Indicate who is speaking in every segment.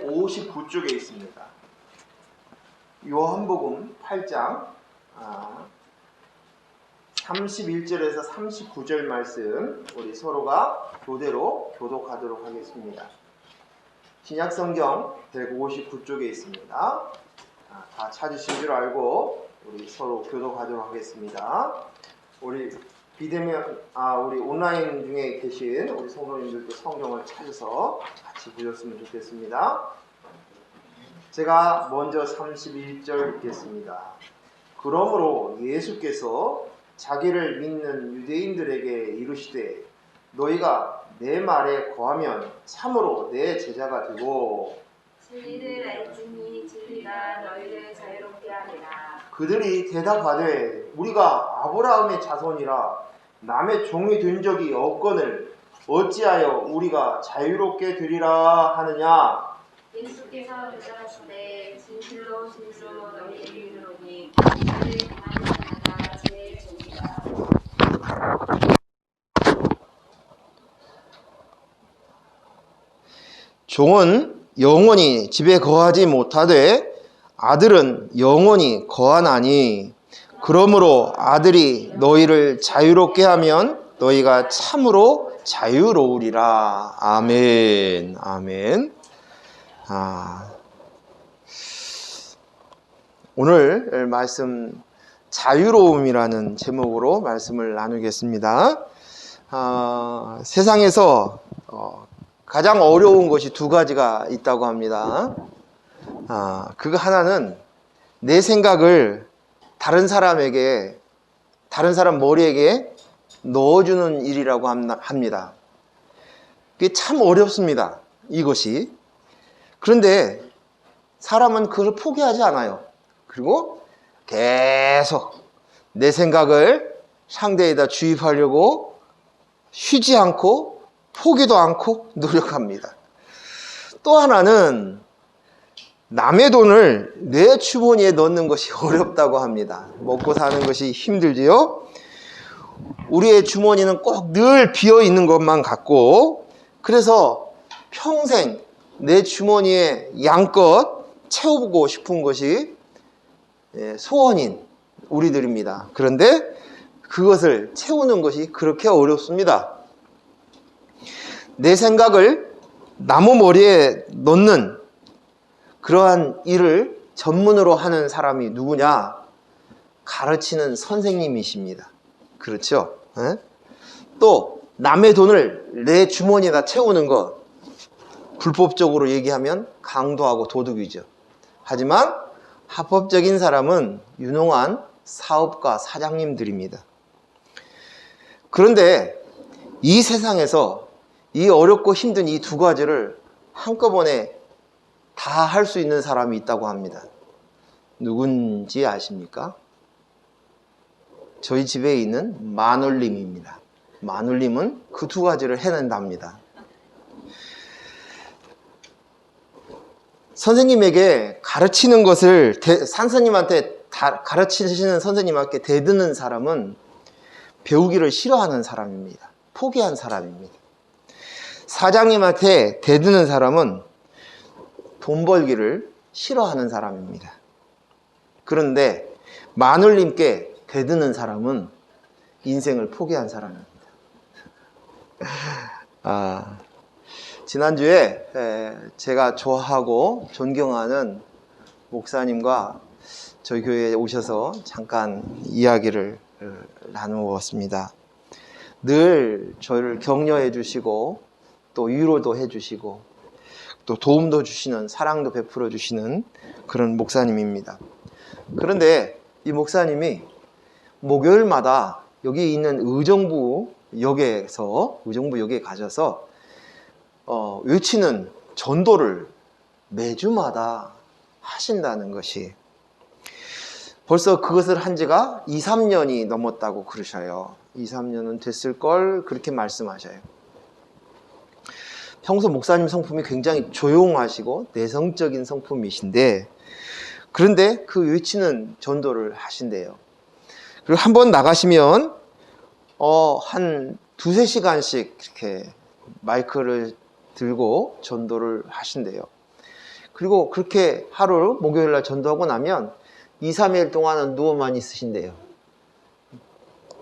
Speaker 1: 159쪽에 있습니다. 요한복음 8장 31절에서 39절 말씀 우리 서로가 교대로 교독하도록 하겠습니다. 신약성경 159쪽에 있습니다. 다 찾으신 줄 알고 우리 서로 교독하도록 하겠습니다. 우리 비대면 우리 온라인 중에 계신 우리 성도님들도 성경을 찾아서 같이 보셨으면 좋겠습니다. 제가 먼저 31절 읽겠습니다. 그러므로 예수께서 자기를 믿는 유대인들에게 이르시되 너희가 내 말에 거하면 참으로 내 제자가 되고
Speaker 2: 진리를 알지니 진리가 너희를 자유롭게 하리라.
Speaker 1: 그들이 대답하되 우리가 아브라함의 자손이라 남의 종이 된 적이 없거늘 어찌하여 우리가 자유롭게 되리라 하느냐.
Speaker 2: 예수께서 대답하시되 진실로 진실로 너희에게 이르노니 너희를 당하는 자가 제일 종이라.
Speaker 1: 종은 영원히 집에 거하지 못하되 아들은 영원히 거하나니 그러므로 아들이 너희를 자유롭게 하면 너희가 참으로 자유로우리라. 아멘. 아멘. 오늘 말씀 자유로움이라는 제목으로 말씀을 나누겠습니다. 세상에서 가장 어려운 것이 두 가지가 있다고 합니다. 그거 하나는 내 생각을 다른 사람 머리에게 넣어주는 일이라고 합니다. 그게 참 어렵습니다. 이것이. 그런데 사람은 그걸 포기하지 않아요. 그리고 계속 내 생각을 상대에다 주입하려고 쉬지 않고 포기도 않고 노력합니다. 또 하나는 남의 돈을 내 주머니에 넣는 것이 어렵다고 합니다. 먹고 사는 것이 힘들지요. 우리의 주머니는 꼭 늘 비어 있는 것만 같고, 그래서 평생 내 주머니에 양껏 채우고 싶은 것이 소원인 우리들입니다. 그런데 그것을 채우는 것이 그렇게 어렵습니다. 내 생각을 나무 머리에 넣는 그러한 일을 전문으로 하는 사람이 누구냐? 가르치는 선생님이십니다. 그렇죠? 또 남의 돈을 내 주머니에다 채우는 것, 불법적으로 얘기하면 강도하고 도둑이죠. 하지만 합법적인 사람은 유능한 사업가 사장님들입니다. 그런데 이 세상에서 이 어렵고 힘든 이 두 가지를 한꺼번에 다 할 수 있는 사람이 있다고 합니다. 누군지 아십니까? 저희 집에 있는 마눌님입니다. 마눌님은 그 두 가지를 해낸답니다. 선생님에게 가르치는 것을 선생님한테 가르치시는 선생님한테 대드는 사람은 배우기를 싫어하는 사람입니다. 포기한 사람입니다. 사장님한테 대드는 사람은 돈 벌기를 싫어하는 사람입니다. 그런데 마눌님께 대드는 사람은 인생을 포기한 사람입니다. 지난주에 제가 좋아하고 존경하는 목사님과 저희 교회에 오셔서 잠깐 이야기를 나누었습니다. 늘 저를 격려해 주시고 또 위로도 해 주시고 또 도움도 주시는, 사랑도 베풀어 주시는 그런 목사님입니다. 그런데 이 목사님이 목요일마다 여기 있는 의정부 역에 가셔서 외치는 전도를 매주마다 하신다는 것이, 벌써 그것을 한 지가 2, 3년이 넘었다고 그러셔요. 2, 3년은 됐을 걸 그렇게 말씀하셔요. 평소 목사님 성품이 굉장히 조용하시고 내성적인 성품이신데, 그런데 그 외치는 전도를 하신대요. 그리고 한번 나가시면 한 두세 시간씩 이렇게 마이크를 들고 전도를 하신대요. 그리고 그렇게 하루 목요일날 전도하고 나면 2, 3일 동안은 누워만 있으신대요.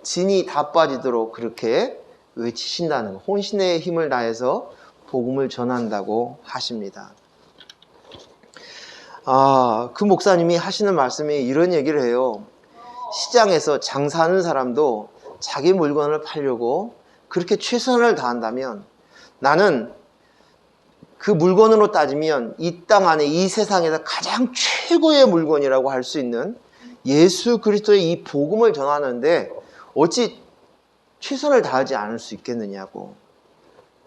Speaker 1: 진이 다 빠지도록 그렇게 외치신다는 거. 혼신의 힘을 다해서 복음을 전한다고 하십니다. 그 목사님이 하시는 말씀이 이런 얘기를 해요. 시장에서 장사하는 사람도 자기 물건을 팔려고 그렇게 최선을 다한다면 나는 그 물건으로 따지면 이 땅 안에 이 세상에서 가장 최고의 물건이라고 할 수 있는 예수 그리스도의 이 복음을 전하는데 어찌 최선을 다하지 않을 수 있겠느냐고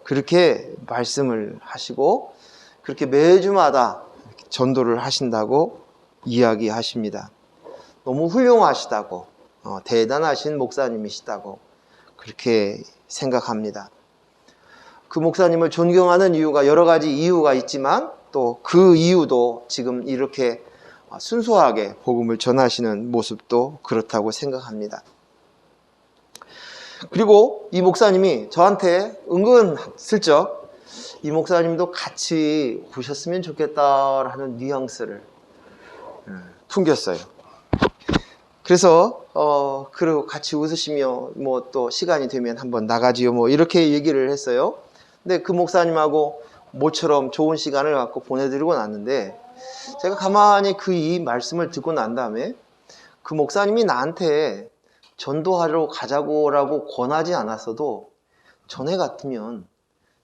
Speaker 1: 그렇게 말씀을 하시고 그렇게 매주마다 전도를 하신다고 이야기하십니다. 너무 훌륭하시다고 대단하신 목사님이시다고 그렇게 생각합니다. 그 목사님을 존경하는 이유가 여러 가지 이유가 있지만 또 그 이유도 지금 이렇게 순수하게 복음을 전하시는 모습도 그렇다고 생각합니다. 그리고 이 목사님이 저한테 은근슬쩍 이 목사님도 같이 보셨으면 좋겠다라는 뉘앙스를 풍겼어요. 그래서 그리고 같이 웃으시며 뭐 또 시간이 되면 한번 나가지요 뭐 이렇게 얘기를 했어요. 근데 그 목사님하고 모처럼 좋은 시간을 갖고 보내드리고 났는데 제가 가만히 그 이 말씀을 듣고 난 다음에 그 목사님이 나한테 전도하러 가자고라고 권하지 않았어도 전에 같으면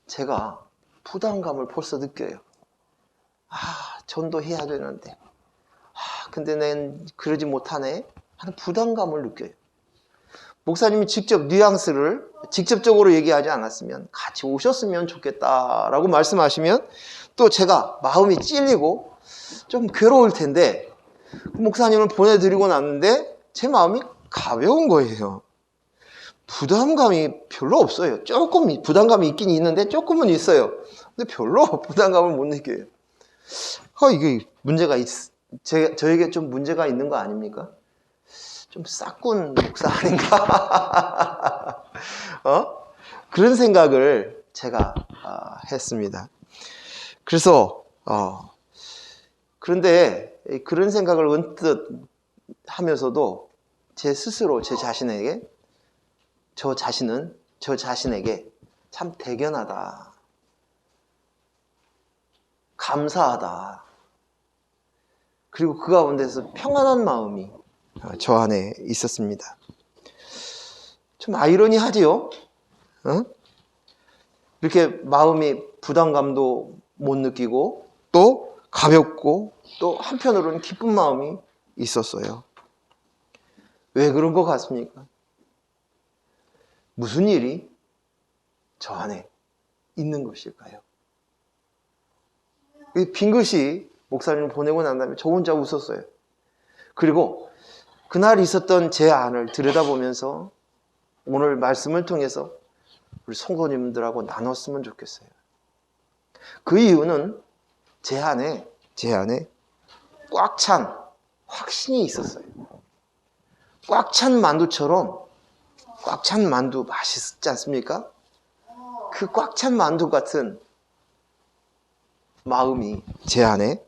Speaker 1: 제가 부담감을 벌써 느껴요. 전도해야 되는데 근데 난 그러지 못하네 하는 부담감을 느껴요. 목사님이 직접 뉘앙스를 직접적으로 얘기하지 않았으면 같이 오셨으면 좋겠다라고 말씀하시면 또 제가 마음이 찔리고 좀 괴로울 텐데 목사님을 보내드리고 났는데 제 마음이 가벼운 거예요. 부담감이 별로 없어요. 조금 부담감이 있긴 있는데 조금은 있어요. 근데 별로 부담감을 못 느껴요. 이게 문제가 저에게 좀 문제가 있는 거 아닙니까? 좀 싹군 목사 아닌가? 그런 생각을 제가 했습니다. 그래서 그런데 그런 생각을 언뜻 하면서도 제 스스로 저 자신에게 참 대견하다, 감사하다, 그리고 그 가운데서 평안한 마음이 저 안에 있었습니다. 좀 아이러니하지요? 이렇게 마음이 부담감도 못 느끼고 또 가볍고 또 한편으로는 기쁜 마음이 있었어요. 왜 그런 것 같습니까? 무슨 일이 저 안에 있는 것일까요? 빈 글씨 목사님을 보내고 난 다음에 저 혼자 웃었어요. 그리고 그날 있었던 제 안을 들여다보면서 오늘 말씀을 통해서 우리 성도님들하고 나눴으면 좋겠어요. 그 이유는 제 안에 꽉 찬 확신이 있었어요. 꽉 찬 만두처럼 꽉 찬 만두 맛있지 않습니까? 그 꽉 찬 만두 같은 마음이 제 안에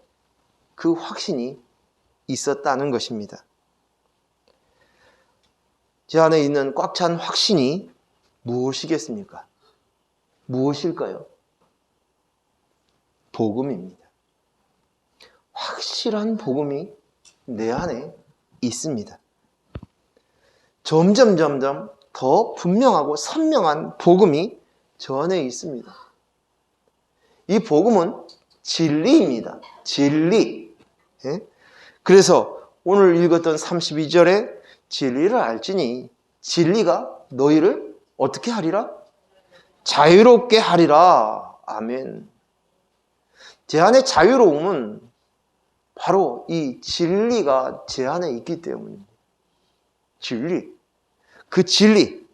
Speaker 1: 그 확신이 있었다는 것입니다. 제 안에 있는 꽉 찬 확신이 무엇이겠습니까? 무엇일까요? 복음입니다. 확실한 복음이 내 안에 있습니다. 점점 더 분명하고 선명한 복음이 저 안에 있습니다. 이 복음은 진리입니다. 진리. 그래서 오늘 읽었던 32절에 진리를 알지니 진리가 너희를 어떻게 하리라? 자유롭게 하리라. 아멘. 제 안에 자유로움은 바로 이 진리가 제 안에 있기 때문입니다. 진리. 그 진리.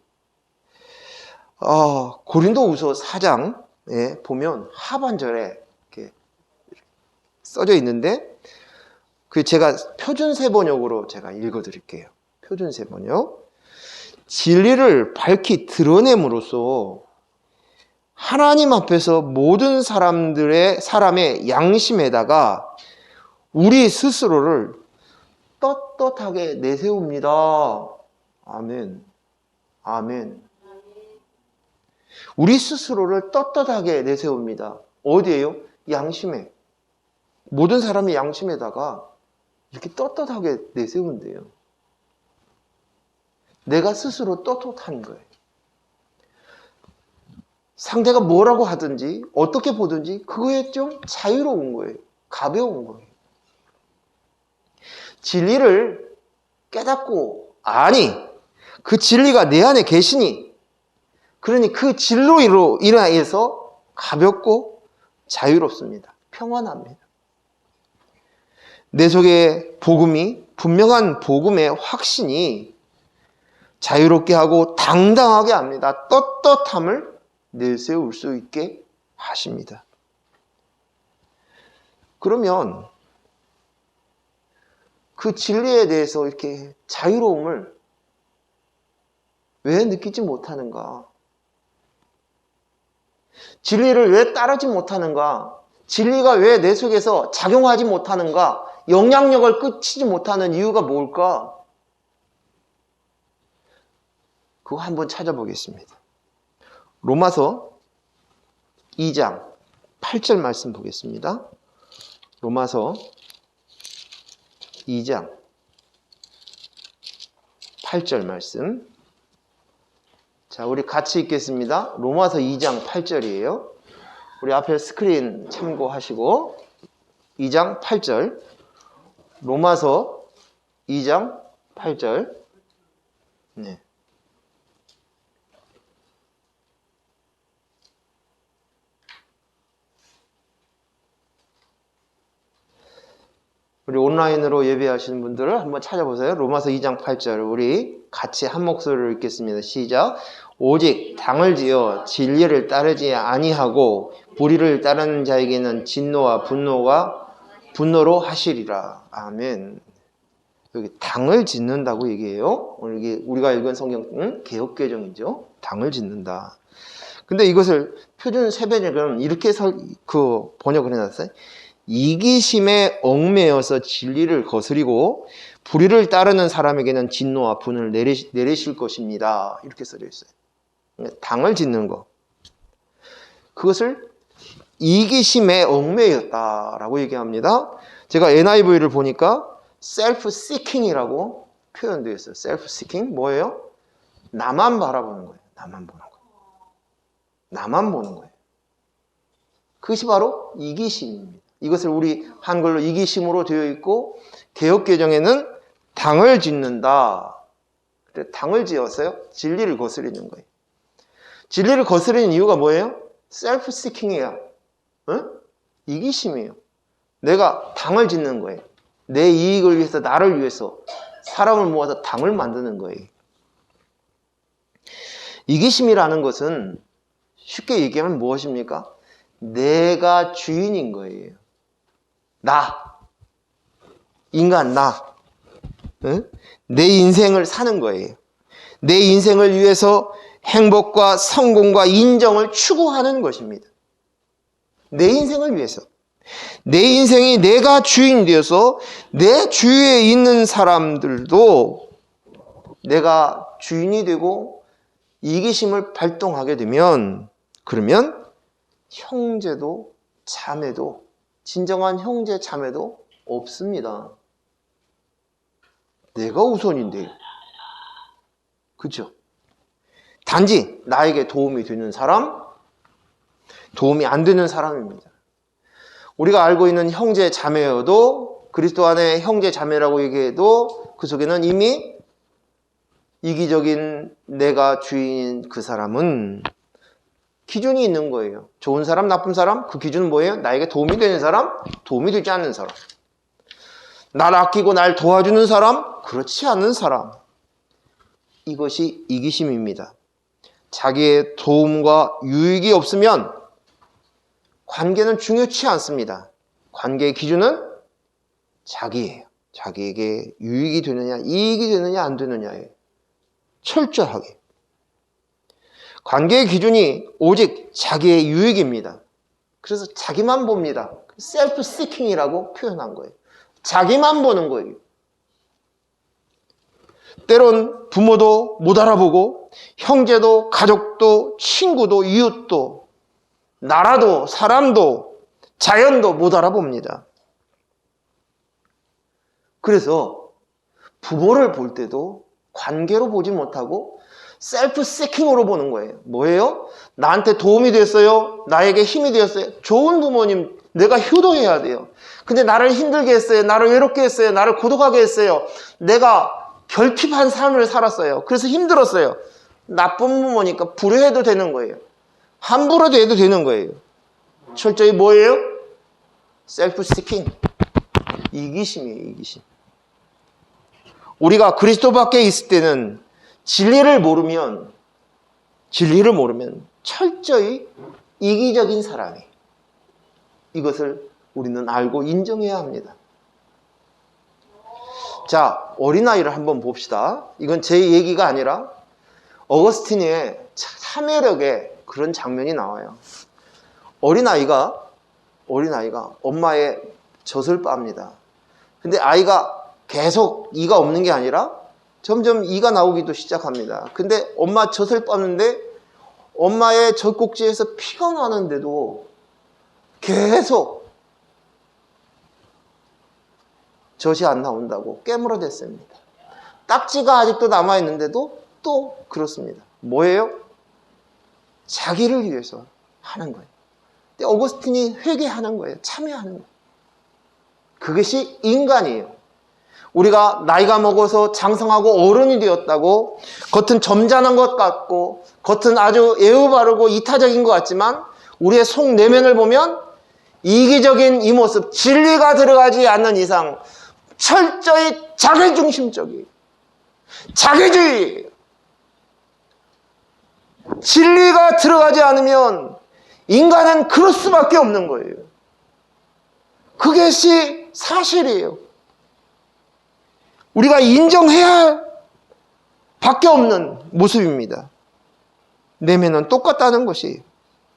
Speaker 1: 고린도후서 4장에 보면 하반절에 이렇게 써져 있는데 그 제가 표준세 번역으로 제가 읽어드릴게요. 표준세 번역. 진리를 밝히 드러냄으로써 하나님 앞에서 모든 사람의 양심에다가 우리 스스로를 떳떳하게 내세웁니다. 아멘. 아멘. 우리 스스로를 떳떳하게 내세웁니다. 어디에요? 양심에. 모든 사람의 양심에다가 이렇게 떳떳하게 내세운대요. 내가 스스로 떳떳한 거예요. 상대가 뭐라고 하든지 어떻게 보든지 그거에 좀 자유로운 거예요. 가벼운 거예요. 진리를 깨닫고 아니 그 진리가 내 안에 계시니 그러니 그 진로로 인하여서 가볍고 자유롭습니다. 평안합니다. 내 속에 복음이 분명한 복음의 확신이 자유롭게 하고 당당하게 합니다. 떳떳함을 내세울 수 있게 하십니다. 그러면 그 진리에 대해서 이렇게 자유로움을 왜 느끼지 못하는가? 진리를 왜 따르지 못하는가? 진리가 왜 내 속에서 작용하지 못하는가? 영향력을 끼치지 못하는 이유가 뭘까? 그거 한번 찾아보겠습니다. 로마서 2장 8절 말씀 보겠습니다. 로마서 2장 8절 말씀. 자, 우리 같이 읽겠습니다. 로마서 2장 8절이에요. 우리 앞에 스크린 참고하시고 2장 8절. 로마서 2장 8절. 네. 우리 온라인으로 예배하시는 분들을 한번 찾아보세요. 로마서 2장 8절 우리 같이 한 목소리로 읽겠습니다. 시작. 오직 당을 지어 진리를 따르지 아니하고 불의를 따르는 자에게는 진노와 분노로 하시리라. 아멘. 여기 당을 짓는다고 얘기해요. 이게 우리가 읽은 성경 개역개정이죠. 당을 짓는다. 근데 이것을 표준 세번역은 이렇게 번역을 해놨어요. 이기심에 얽매여서 진리를 거스리고 불의를 따르는 사람에게는 진노와 분을 내리실 것입니다. 이렇게 써져 있어요. 당을 짓는 거. 그것을 이기심에 얽매였다라고 얘기합니다. 제가 NIV를 보니까 self-seeking이라고 표현되어 있어요. self-seeking 뭐예요? 나만 바라보는 거예요. 나만 보는 거예요. 나만 보는 거예요. 그것이 바로 이기심입니다. 이것을 우리 한글로 이기심으로 되어 있고 개역개정에는 당을 짓는다. 당을 지었어요. 진리를 거스리는 거예요. 진리를 거스리는 이유가 뭐예요? self-seeking이에요. 응? 이기심이에요. 내가 당을 짓는 거예요. 내 이익을 위해서 나를 위해서 사람을 모아서 당을 만드는 거예요. 이기심이라는 것은 쉽게 얘기하면 무엇입니까? 내가 주인인 거예요. 나. 인간 나. 응? 내 인생을 사는 거예요. 내 인생을 위해서 행복과 성공과 인정을 추구하는 것입니다. 내 인생을 위해서. 내 인생이 내가 주인 되어서 내 주위에 있는 사람들도 내가 주인이 되고 이기심을 발동하게 되면 그러면 형제도 자매도 진정한 형제 자매도 없습니다. 내가 우선인데. 그렇죠? 단지 나에게 도움이 되는 사람, 도움이 안 되는 사람입니다. 우리가 알고 있는 형제 자매여도 그리스도 안에 형제 자매라고 얘기해도 그 속에는 이미 이기적인 내가 주인인 그 사람은 기준이 있는 거예요. 좋은 사람, 나쁜 사람, 그 기준은 뭐예요? 나에게 도움이 되는 사람, 도움이 되지 않는 사람. 날 아끼고 날 도와주는 사람, 그렇지 않은 사람. 이것이 이기심입니다. 자기의 도움과 유익이 없으면 관계는 중요치 않습니다. 관계의 기준은 자기예요. 자기에게 유익이 되느냐, 이익이 되느냐, 안 되느냐예요. 철저하게. 관계의 기준이 오직 자기의 유익입니다. 그래서 자기만 봅니다. 셀프 시킹이라고 표현한 거예요. 자기만 보는 거예요. 때론 부모도 못 알아보고 형제도 가족도 친구도 이웃도 나라도 사람도 자연도 못 알아봅니다. 그래서 부모를 볼 때도 관계로 보지 못하고 셀프 세킹으로 보는 거예요. 뭐예요? 나한테 도움이 됐어요? 나에게 힘이 되었어요? 좋은 부모님 내가 효도해야 돼요. 근데 나를 힘들게 했어요. 나를 외롭게 했어요. 나를 고독하게 했어요. 내가 결핍한 삶을 살았어요. 그래서 힘들었어요. 나쁜 부모니까 불효해도 되는 거예요. 함부로도 해도 되는 거예요. 철저히 뭐예요? 셀프 시킹. 이기심이에요. 이기심. 우리가 그리스도 밖에 있을 때는 진리를 모르면 철저히 이기적인 사람이, 이것을 우리는 알고 인정해야 합니다. 자, 어린아이를 한번 봅시다. 이건 제 얘기가 아니라 어거스틴의 참여력에 그런 장면이 나와요. 어린아이가 엄마의 젖을 빱니다. 근데 아이가 계속 이가 없는 게 아니라 점점 이가 나오기도 시작합니다. 근데 엄마 젖을 빱는데 엄마의 젖꼭지에서 피가 나는데도 계속 젖이 안 나온다고 깨물어댔습니다. 딱지가 아직도 남아있는데도 또 그렇습니다. 뭐예요? 자기를 위해서 하는 거예요. 근데 어거스틴이 회개하는 거예요. 참여하는 거예요. 그것이 인간이에요. 우리가 나이가 먹어서 장성하고 어른이 되었다고 겉은 점잖은 것 같고 겉은 아주 예우 바르고 이타적인 것 같지만 우리의 속 내면을 보면 이기적인 이 모습, 진리가 들어가지 않는 이상 철저히 자기중심적이에요. 자기주의. 진리가 들어가지 않으면 인간은 그럴 수밖에 없는 거예요. 그것이 사실이에요. 우리가 인정해야 밖에 없는 모습입니다. 내면은 똑같다는 것이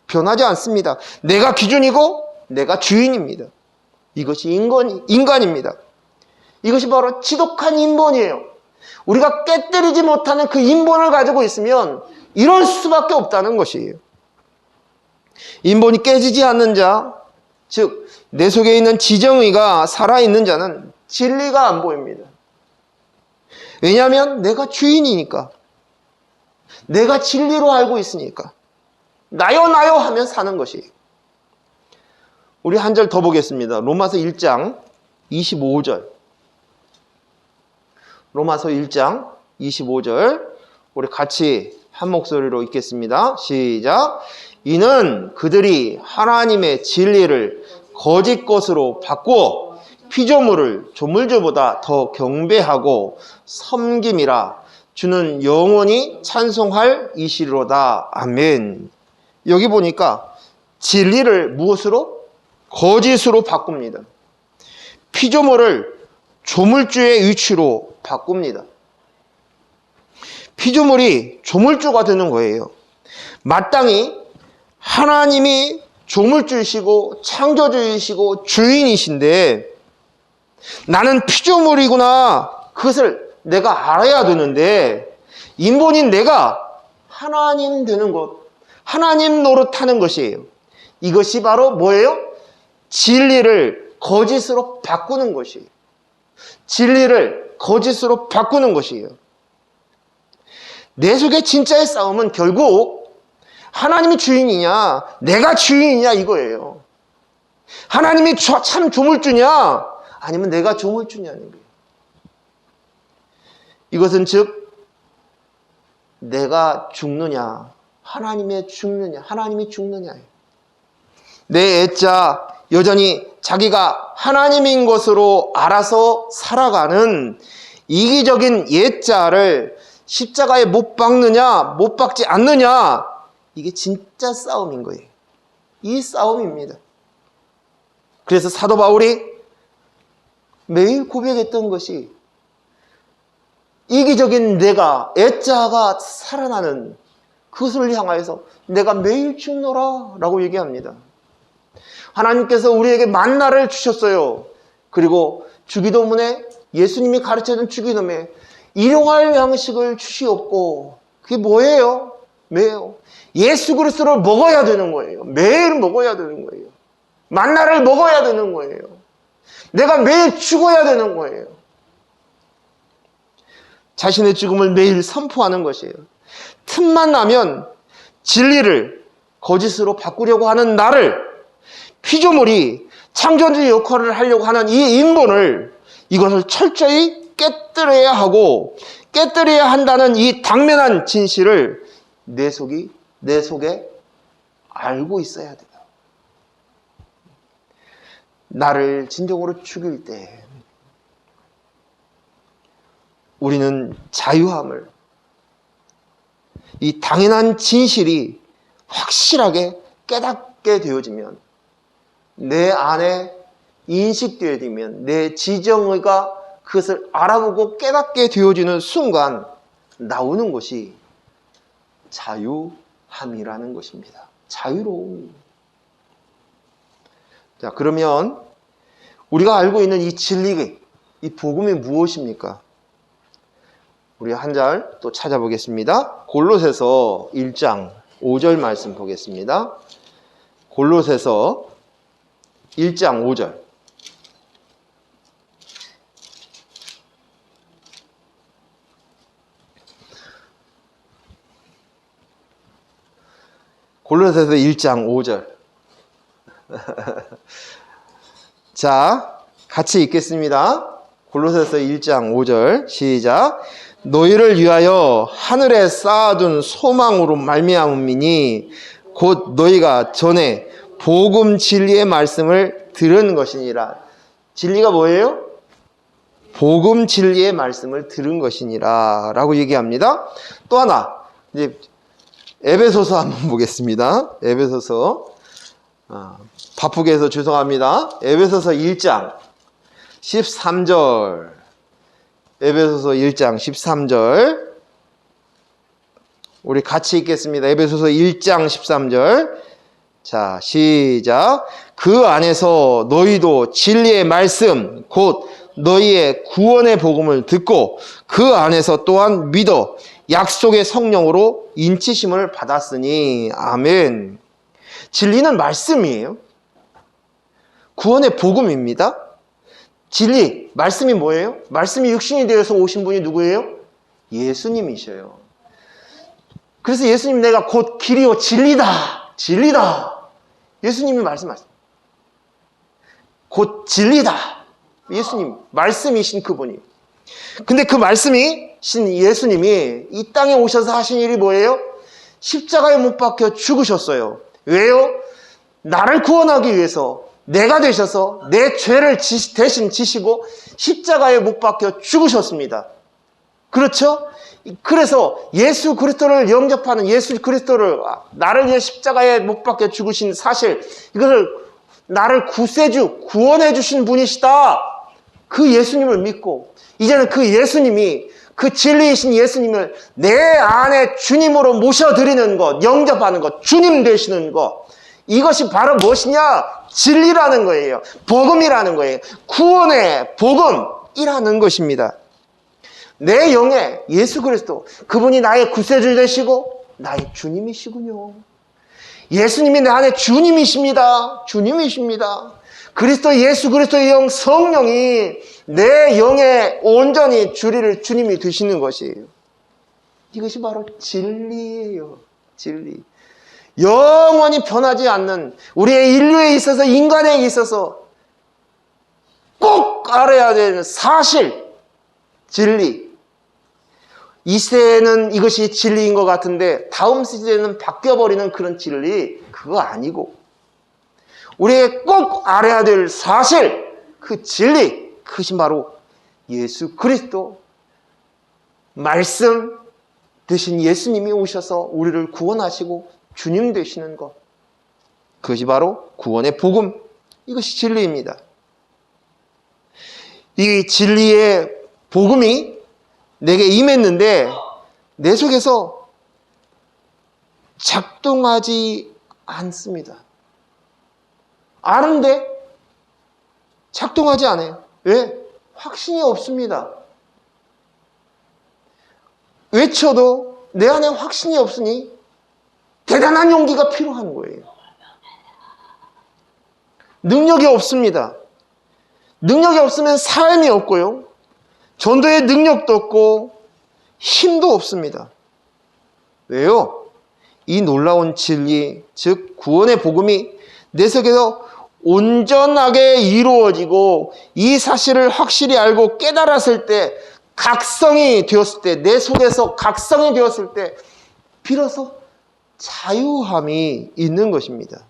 Speaker 1: 변하지 않습니다. 내가 기준이고 내가 주인입니다. 이것이 인간입니다. 이것이 바로 지독한 인본이에요. 우리가 깨뜨리지 못하는 그 인본을 가지고 있으면 이럴 수밖에 없다는 것이에요. 인본이 깨지지 않는 자, 즉 내 속에 있는 지정의가 살아있는 자는 진리가 안 보입니다. 왜냐하면 내가 주인이니까, 내가 진리로 알고 있으니까 나요 하면 사는 것이에요. 우리 한 절 더 보겠습니다. 로마서 1장 25절. 로마서 1장 25절 우리 같이 한 목소리로 읽겠습니다. 시작. 이는 그들이 하나님의 진리를 거짓 것으로 바꾸어 피조물을 조물주보다 더 경배하고 섬김이라 주는 영원히 찬송할 이시로다. 아멘. 여기 보니까 진리를 무엇으로? 거짓으로 바꿉니다. 피조물을 조물주의 위치로 바꿉니다. 피조물이 조물주가 되는 거예요. 마땅히 하나님이 조물주이시고 창조주이시고 주인이신데 나는 피조물이구나. 그것을 내가 알아야 되는데 인본인 내가 하나님 되는 것, 하나님 노릇하는 것이에요. 이것이 바로 뭐예요? 진리를 거짓으로 바꾸는 것이에요. 진리를 거짓으로 바꾸는 것이에요. 내 속에 진짜의 싸움은 결국 하나님이 주인이냐 내가 주인이냐 이거예요. 하나님이 참 조물주냐 아니면 내가 조물주냐는 거예요. 이것은 즉 내가 죽느냐 하나님이 죽느냐예요. 내 애자 여전히 자기가 하나님인 것으로 알아서 살아가는 이기적인 옛자를 십자가에 못 박느냐 못 박지 않느냐, 이게 진짜 싸움인 거예요. 이 싸움입니다. 그래서 사도 바울이 매일 고백했던 것이 이기적인 내가, 애자가 살아나는 그것을 향하여서 내가 매일 죽노라 라고 얘기합니다. 하나님께서 우리에게 만나를 주셨어요. 그리고 주기도문에 예수님이 가르쳐준 주기도문에 일용할 양식을 주시옵고, 그게 뭐예요? 매요. 예수 그리스도를 먹어야 되는 거예요. 매일 먹어야 되는 거예요. 만나를 먹어야 되는 거예요. 내가 매일 죽어야 되는 거예요. 자신의 죽음을 매일 선포하는 것이에요. 틈만 나면 진리를 거짓으로 바꾸려고 하는 나를, 피조물이 창조주의 역할을 하려고 하는 이 인본을, 이것을 철저히 깨뜨려야 하고, 깨뜨려야 한다는 이 당면한 진실을 내 속에 알고 있어야 돼요. 나를 진정으로 죽일 때 우리는 자유함을, 이 당연한 진실이 확실하게 깨닫게 되어지면, 내 안에 인식되어지면, 내 지정의가 그것을 알아보고 깨닫게 되어지는 순간 나오는 것이 자유함이라는 것입니다. 자유로움. 자, 그러면 우리가 알고 있는 이 진리, 이 복음이 무엇입니까? 우리 한 절 또 찾아보겠습니다. 골로새서 1장 5절 말씀 보겠습니다. 골로새서 1장 5절. 골로새서 1장 5절. 자, 같이 읽겠습니다. 골로새서 1장 5절 시작. 너희를 위하여 하늘에 쌓아둔 소망으로 말미암음이니 곧 너희가 전에 복음 진리의 말씀을 들은 것이니라. 진리가 뭐예요? 복음 진리의 말씀을 들은 것이니라 라고 얘기합니다. 또 하나, 이제 에베소서 한번 보겠습니다. 에베소서, 바쁘게 해서 죄송합니다. 에베소서 1장 13절. 에베소서 1장 13절. 우리 같이 읽겠습니다. 에베소서 1장 13절. 자, 시작. 그 안에서 너희도 진리의 말씀, 곧 너희의 구원의 복음을 듣고 그 안에서 또한 믿어 약속의 성령으로 인치심을 받았으니. 아멘. 진리는 말씀이에요. 구원의 복음입니다. 진리, 말씀이 뭐예요? 말씀이 육신이 되어서 오신 분이 누구예요? 예수님이셔요. 그래서 예수님, 내가 곧 길이요 진리다. 진리다. 예수님이 말씀하세요. 곧 진리다. 예수님, 말씀이신 그분이. 근데 그 말씀이신 예수님이 이 땅에 오셔서 하신 일이 뭐예요? 십자가에 못 박혀 죽으셨어요. 왜요? 나를 구원하기 위해서 내가 되셔서 내 죄를 대신 지시고 십자가에 못 박혀 죽으셨습니다. 그렇죠? 그래서 예수 그리스도를 영접하는, 예수 그리스도를 나를 위해 십자가에 못 박혀 죽으신 사실, 이것을 나를 구세주, 구원해 주신 분이시다. 그 예수님을 믿고 이제는 그 예수님이, 그 진리이신 예수님을 내 안에 주님으로 모셔드리는 것, 영접하는 것, 주님 되시는 것, 이것이 바로 무엇이냐? 진리라는 거예요. 복음이라는 거예요. 구원의 복음이라는 것입니다. 내 영에 예수 그리스도, 그분이 나의 구세주 되시고 나의 주님이시군요. 예수님이 내 안에 주님이십니다. 주님이십니다. 그리스도, 예수 그리스도의 영, 성령이 내 영에 온전히 주님이 되시는 것이에요. 이것이 바로 진리예요. 진리. 영원히 변하지 않는, 우리의 인류에 있어서, 인간에 있어서 꼭 알아야 되는 사실, 진리. 이 시대에는 이것이 진리인 것 같은데 다음 시대에는 바뀌어버리는 그런 진리, 그거 아니고 우리의 꼭 알아야 될 사실, 그 진리, 그것이 바로 예수 그리스도, 말씀 되신 예수님이 오셔서 우리를 구원하시고 주님 되시는 것, 그것이 바로 구원의 복음, 이것이 진리입니다. 이 진리의 복음이 내게 임했는데 내 속에서 작동하지 않습니다. 아는데 작동하지 않아요. 왜? 확신이 없습니다. 외쳐도 내 안에 확신이 없으니 대단한 용기가 필요한 거예요. 능력이 없습니다. 능력이 없으면 삶이 없고요. 전도의 능력도 없고 힘도 없습니다. 왜요? 이 놀라운 진리, 즉 구원의 복음이 내 속에서 온전하게 이루어지고 이 사실을 확실히 알고 깨달았을 때, 각성이 되었을 때, 내 속에서 각성이 되었을 때 비로소 자유함이 있는 것입니다.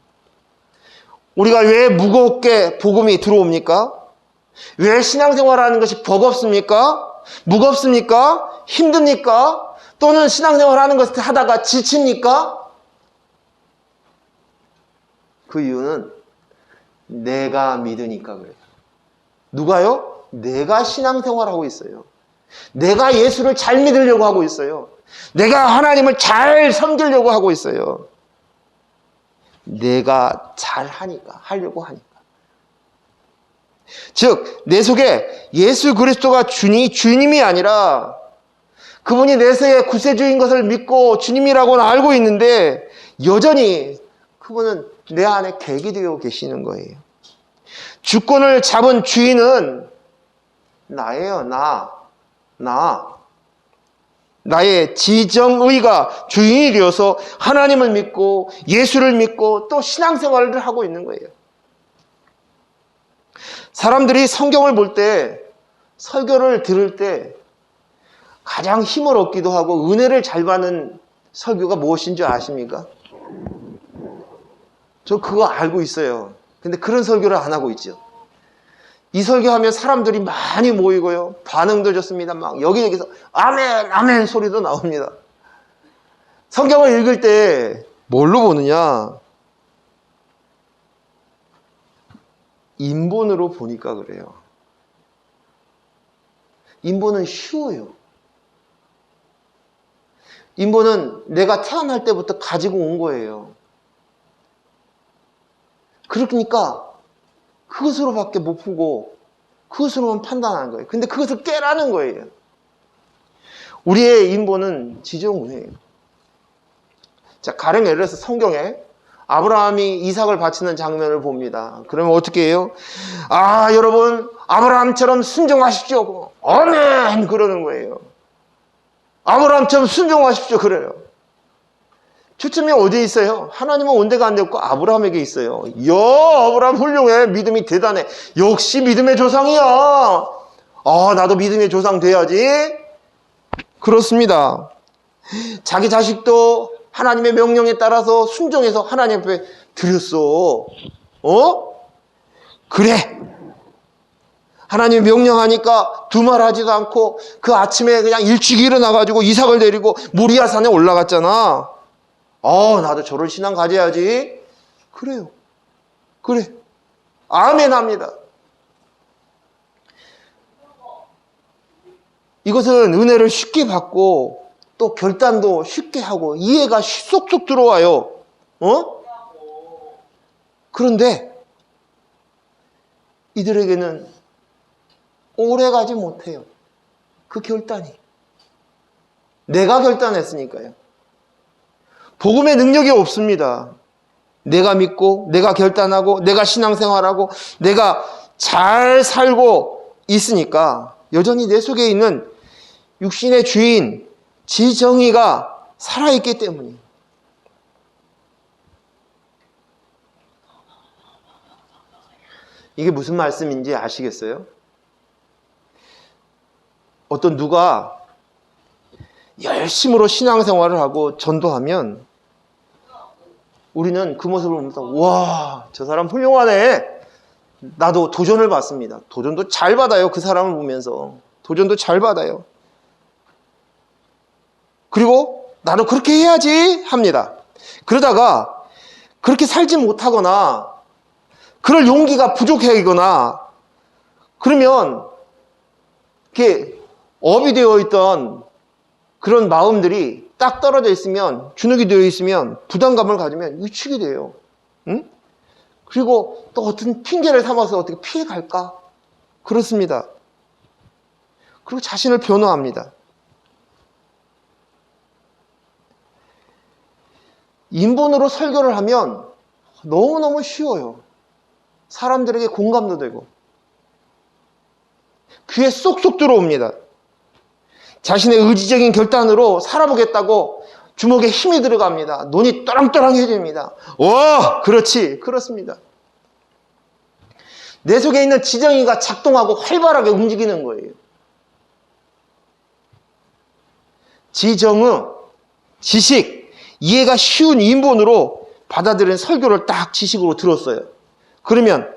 Speaker 1: 우리가 왜 무겁게 복음이 들어옵니까? 왜 신앙생활하는 것이 버겁습니까? 무겁습니까? 힘듭니까? 또는 신앙생활하는 것을 하다가 지칩니까? 그 이유는 내가 믿으니까 그래요. 누가요? 내가 신앙생활하고 있어요. 내가 예수를 잘 믿으려고 하고 있어요. 내가 하나님을 잘 섬기려고 하고 있어요. 내가 잘 하려고 하니까. 즉, 내 속에 예수 그리스도가 주님이 아니라 그분이 내 속에 구세주인 것을 믿고 주님이라고는 알고 있는데 여전히 그분은 내 안에 객이 되어 계시는 거예요. 주권을 잡은 주인은 나예요. 나의 지정의가 주인이 되어서 하나님을 믿고 예수를 믿고 또 신앙생활을 하고 있는 거예요. 사람들이 성경을 볼 때, 설교를 들을 때 가장 힘을 얻기도 하고 은혜를 잘 받는 설교가 무엇인 줄 아십니까? 저 그거 알고 있어요. 근데 그런 설교를 안 하고 있죠. 이 설교하면 사람들이 많이 모이고요. 반응도 좋습니다. 막 여기저기서 아멘, 아멘 소리도 나옵니다. 성경을 읽을 때 뭘로 보느냐? 인본으로 보니까 그래요. 인본은 쉬워요. 인본은 내가 태어날 때부터 가지고 온 거예요. 그러니까 그것으로밖에 못 풀고 그것으로만 판단하는 거예요. 근데 그것을 깨라는 거예요. 우리의 인본은 지정운이에요. 자, 가령 예를 들어서 성경에 아브라함이 이삭을 바치는 장면을 봅니다. 그러면 어떻게 해요? 아, 여러분 아브라함처럼 순종하십시오. 아멘 그러는 거예요. 아브라함처럼 순종하십시오 그래요. 초점이 어디에 있어요? 하나님은 온데가 안 되었고 아브라함에게 있어요. 이야, 아브라함 훌륭해. 믿음이 대단해. 역시 믿음의 조상이야. 아, 나도 믿음의 조상 돼야지. 그렇습니다. 자기 자식도 하나님의 명령에 따라서 순종해서 하나님 앞에 드렸어. 그래. 하나님이 명령하니까 두말하지도 않고 그 아침에 그냥 일찍 일어나가지고 이삭을 데리고 모리아 산에 올라갔잖아. 나도 저런 신앙 가져야지. 그래요. 그래. 아멘 합니다. 이것은 은혜를 쉽게 받고 또 결단도 쉽게 하고 이해가 쏙쏙 들어와요. 그런데 이들에게는 오래 가지 못해요. 그 결단이. 내가 결단했으니까요. 복음의 능력이 없습니다. 내가 믿고 내가 결단하고 내가 신앙생활하고 내가 잘 살고 있으니까 여전히 내 속에 있는 육신의 주인 지정의가 살아있기 때문이에요. 이게 무슨 말씀인지 아시겠어요? 어떤 누가 열심으로 신앙생활을 하고 전도하면 우리는 그 모습을 보면서 와, 저 사람 훌륭하네. 나도 도전을 받습니다. 도전도 잘 받아요. 그 사람을 보면서 도전도 잘 받아요. 그리고 나도 그렇게 해야지 합니다. 그러다가 그렇게 살지 못하거나 그럴 용기가 부족하거나 그러면 이렇게 업이 되어 있던 그런 마음들이 딱 떨어져 있으면, 주눅이 되어 있으면 부담감을 가지면 위축이 돼요. 응? 그리고 또 어떤 핑계를 삼아서 어떻게 피해 갈까? 그렇습니다. 그리고 자신을 변호합니다. 인본으로 설교를 하면 너무너무 쉬워요. 사람들에게 공감도 되고 귀에 쏙쏙 들어옵니다. 자신의 의지적인 결단으로 살아보겠다고 주먹에 힘이 들어갑니다. 눈이 또랑또랑해집니다. 그렇지, 그렇습니다. 내 속에 있는 지정이가 작동하고 활발하게 움직이는 거예요. 지정의, 지식, 이해가 쉬운 인본으로 받아들인 설교를 딱 지식으로 들었어요. 그러면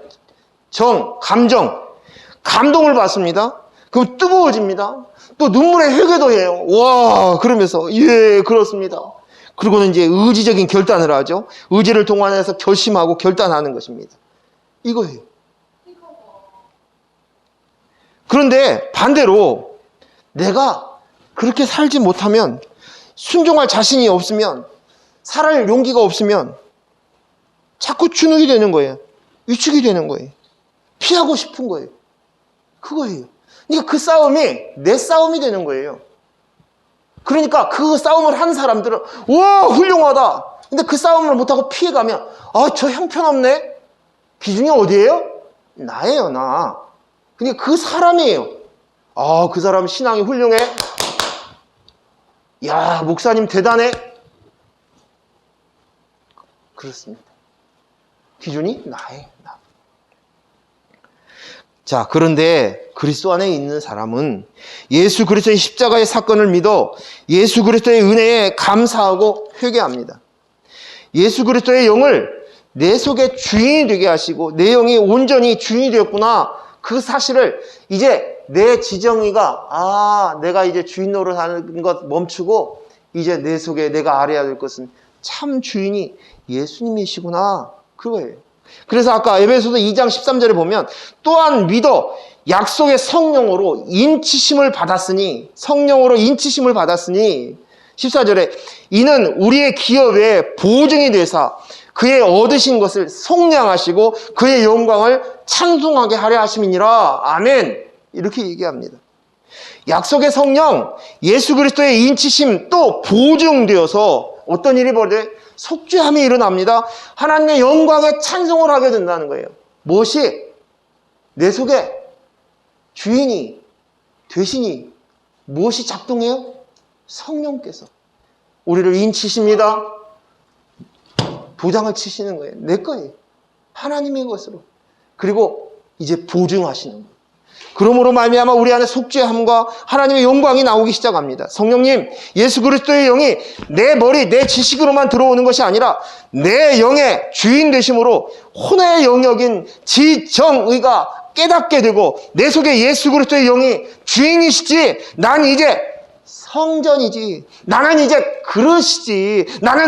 Speaker 1: 감동을 받습니다. 그럼 뜨거워집니다. 또 눈물의 회개도 해요. 그러면서 예, 그렇습니다. 그리고는 이제 의지적인 결단을 하죠. 의지를 동원해서 결심하고 결단하는 것입니다. 이거예요. 그런데 반대로 내가 그렇게 살지 못하면, 순종할 자신이 없으면, 살아갈 용기가 없으면 자꾸 주눅이 되는 거예요. 위축이 되는 거예요. 피하고 싶은 거예요. 그거예요. 그러니까 그 싸움이 내 싸움이 되는 거예요. 그러니까 그 싸움을 하는 사람들은 훌륭하다. 근데 그 싸움을 못하고 피해가면 저 형편없네. 비중이 어디예요? 나예요, 나. 그러니까 그 사람이에요. 그 사람 신앙이 훌륭해. 야, 목사님 대단해. 그렇습니다. 기준이 나예요, 나. 자, 그런데 그리스도 안에 있는 사람은 예수 그리스도의 십자가의 사건을 믿어 예수 그리스도의 은혜에 감사하고 회개합니다. 예수 그리스도의 영을 내 속에 주인이 되게 하시고 내 영이 온전히 주인이 되었구나. 그 사실을 이제 내 지정이가 내가 이제 주인 노릇하는 것 멈추고 이제 내 속에 내가 알아야 될 것은 참 주인이 예수님이시구나. 그거예요. 그래서 아까 에베소서 2장 13절에 보면 또한 믿어 약속의 성령으로 인치심을 받았으니 14절에 이는 우리의 기업의 보증이 되사 그의 얻으신 것을 속량하시고 그의 영광을 찬송하게 하려 하심이니라. 아멘. 이렇게 얘기합니다. 약속의 성령, 예수 그리스도의 인치심 또 보증되어서 어떤 일이 벌어져요? 속죄함이 일어납니다. 하나님의 영광에 찬송을 하게 된다는 거예요. 무엇이? 내 속에 주인이, 되시니 무엇이 작동해요? 성령께서 우리를 인치십니다. 도장을 치시는 거예요. 내 거예요. 하나님의 것으로. 그리고 이제 보증하시는 거예요. 그러므로 말미암아 우리 안에 속죄함과 하나님의 영광이 나오기 시작합니다. 성령님, 예수 그리스도의 영이 내 머리, 내 지식으로만 들어오는 것이 아니라 내 영의 주인 되심으로 혼의 영역인 지정의가 깨닫게 되고 내 속에 예수 그리스도의 영이 주인이시지, 난 이제 성전이지, 나는 이제 그릇이지, 나는